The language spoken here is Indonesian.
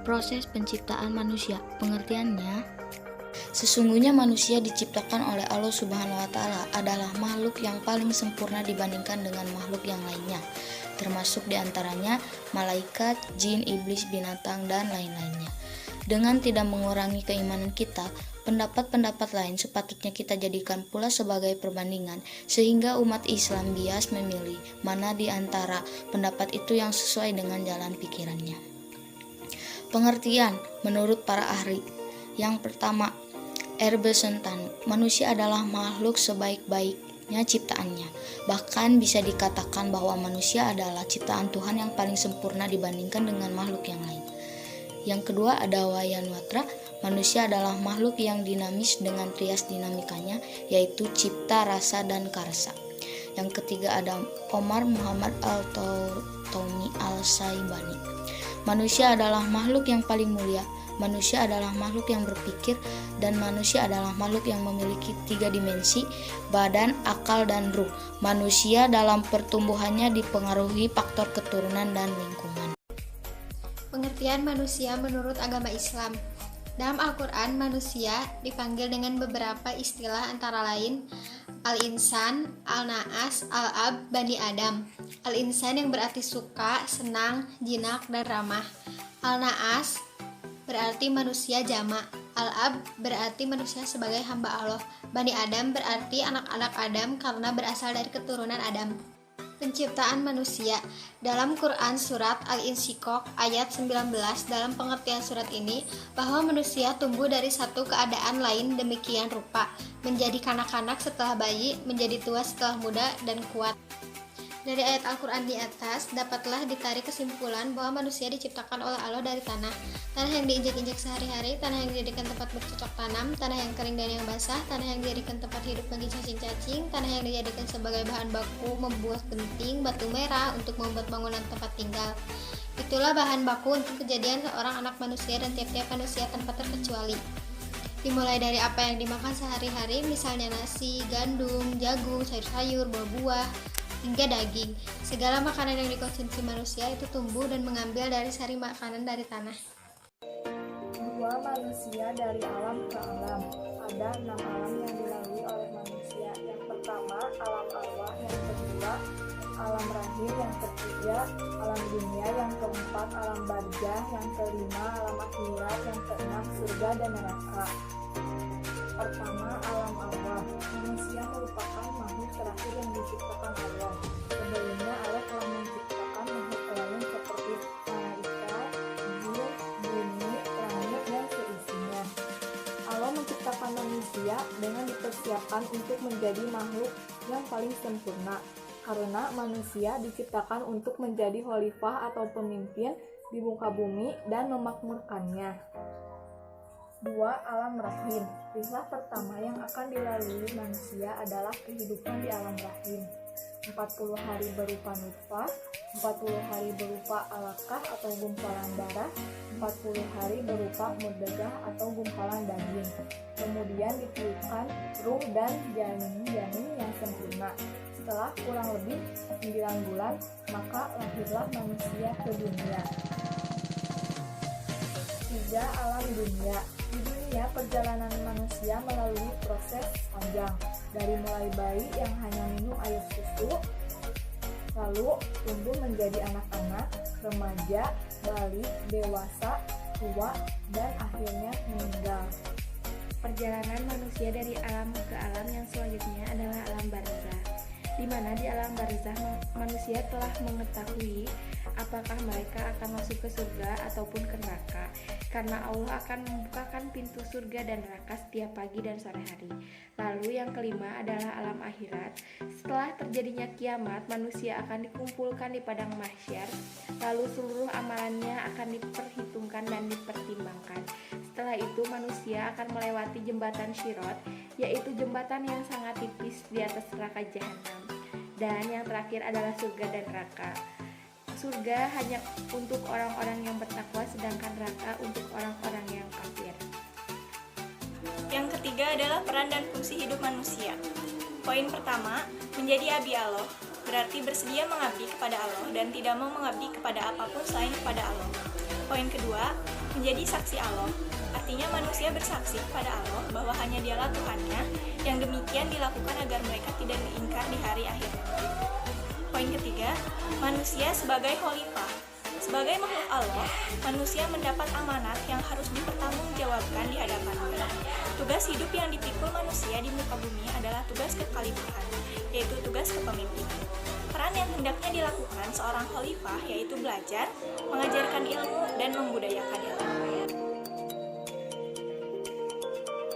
Proses penciptaan manusia, pengertiannya, sesungguhnya manusia diciptakan oleh Allah Subhanahu wa Ta'ala adalah makhluk yang paling sempurna dibandingkan dengan makhluk yang lainnya, termasuk diantaranya malaikat, jin, iblis, binatang, dan lain-lainnya. Dengan tidak mengurangi keimanan kita, pendapat-pendapat lain sepatutnya kita jadikan pula sebagai perbandingan, sehingga umat Islam bias memilih mana di antara pendapat itu yang sesuai dengan jalan pikirannya. Pengertian menurut para ahli. Yang pertama, Erbesentanu, manusia adalah makhluk sebaik-baiknya ciptaannya. Bahkan bisa dikatakan bahwa manusia adalah ciptaan Tuhan yang paling sempurna dibandingkan dengan makhluk yang lain. Yang kedua ada Wayanwatra, manusia adalah makhluk yang dinamis dengan trias dinamikanya, yaitu cipta, rasa, dan karsa. Yang ketiga ada Omar Muhammad Al-Tomi Al-Saibani, manusia adalah makhluk yang paling mulia. Manusia adalah makhluk yang berpikir, dan manusia adalah makhluk yang memiliki 3 dimensi, badan, akal, dan ruh. Manusia dalam pertumbuhannya dipengaruhi faktor keturunan dan lingkungan. Pengertian manusia menurut agama Islam. Dalam Al-Quran, manusia dipanggil dengan beberapa istilah antara lain Al-Insan, Al-Na'as, Al-Ab, Bani Adam. Al-Insan yang berarti suka, senang, jinak, dan ramah. Al-Na'as berarti manusia jamak. Al-Ab berarti manusia sebagai hamba Allah. Bani Adam berarti anak-anak Adam karena berasal dari keturunan Adam. Penciptaan manusia. Dalam Quran surat Al-Insyiqaq ayat 19, dalam pengertian surat ini bahwa manusia tumbuh dari satu keadaan lain demikian rupa, menjadi kanak-kanak setelah bayi, menjadi tua setelah muda dan kuat. Dari ayat Al-Quran di atas, dapatlah ditarik kesimpulan bahwa manusia diciptakan oleh Allah dari tanah yang diinjak-injak sehari-hari, tanah yang dijadikan tempat bercocok tanam, tanah yang kering dan yang basah, tanah yang dijadikan tempat hidup bagi cacing-cacing, tanah yang dijadikan sebagai bahan baku membuat genting, batu merah untuk membuat bangunan tempat tinggal. Itulah bahan baku untuk kejadian seorang anak manusia dan tiap-tiap manusia tanpa terkecuali. Dimulai dari apa yang dimakan sehari-hari, misalnya nasi, gandum, jagung, sayur-sayur, buah-buah, hingga daging. Segala makanan yang dikonsumsi manusia itu tumbuh dan mengambil dari sari makanan dari tanah. 2. Manusia dari alam ke alam. Ada 6 alam yang dilalui oleh manusia. Yang pertama, alam arwah. Yang kedua, alam rahim. Yang ketiga, alam dunia. Yang keempat, alam barzah. Yang kelima, alam akhirat. Yang keenam, surga dan neraka. Pertama, alam arwah. Manusia merupakan makhluk terakhir yang diciptakan Allah. Sebelumnya Allah telah menciptakan makhluk lain seperti malaikat, jin, bumi, langit, dan seisinya. Allah menciptakan manusia dengan dipersiapkan untuk menjadi makhluk yang paling sempurna, karena manusia diciptakan untuk menjadi khalifah atau pemimpin di muka bumi dan memakmurkannya. 2. Alam rahim. Kisah pertama yang akan dilalui manusia adalah kehidupan di alam rahim. 40 hari berupa nutfah, 40 hari berupa alaqah atau gumpalan darah, 40 hari berupa mudghah atau gumpalan daging. Kemudian ditiupkan ruh dan janin-janin yang sempurna. Setelah kurang lebih 9 bulan, maka lahirlah manusia ke dunia. 3. Alam dunia. Di dunia, perjalanan manusia melalui proses panjang, dari mulai bayi yang hanya minum air susu, lalu tumbuh menjadi anak-anak, remaja, balik, dewasa, tua, dan akhirnya meninggal. Perjalanan manusia dari alam ke alam yang selanjutnya adalah alam barzah, di mana di alam barzah manusia telah mengetahui apakah mereka akan masuk ke surga ataupun ke neraka, karena Allah akan membukakan pintu surga dan neraka setiap pagi dan sore hari. Lalu yang kelima adalah alam akhirat. Setelah terjadinya kiamat, manusia akan dikumpulkan di padang mahsyar, lalu seluruh amalannya akan diperhitungkan dan dipertimbangkan. Setelah itu manusia akan melewati jembatan Syirot, yaitu jembatan yang sangat tipis di atas neraka jahanam. Dan yang terakhir adalah surga dan neraka. Surga hanya untuk orang-orang yang bertakwa, sedangkan neraka untuk orang-orang yang kafir. Yang ketiga adalah peran dan fungsi hidup manusia. Poin pertama, menjadi abdi Allah, berarti bersedia mengabdi kepada Allah dan tidak mau mengabdi kepada apapun selain kepada Allah. Poin kedua, menjadi saksi Allah. Artinya manusia bersaksi kepada Allah bahwa hanya Dialah Tuhannya, yang demikian dilakukan agar mereka tidak diingkar di hari akhir nanti. Poin ketiga, manusia sebagai khalifah. Sebagai makhluk Allah, manusia mendapat amanat yang harus dipertanggungjawabkan di hadapannya. Tugas hidup yang dipikul manusia di muka bumi adalah tugas kekhalifahan, yaitu tugas kepemimpinan. Peran yang hendaknya dilakukan seorang khalifah yaitu belajar, mengajarkan ilmu, dan membudayakan ilmu.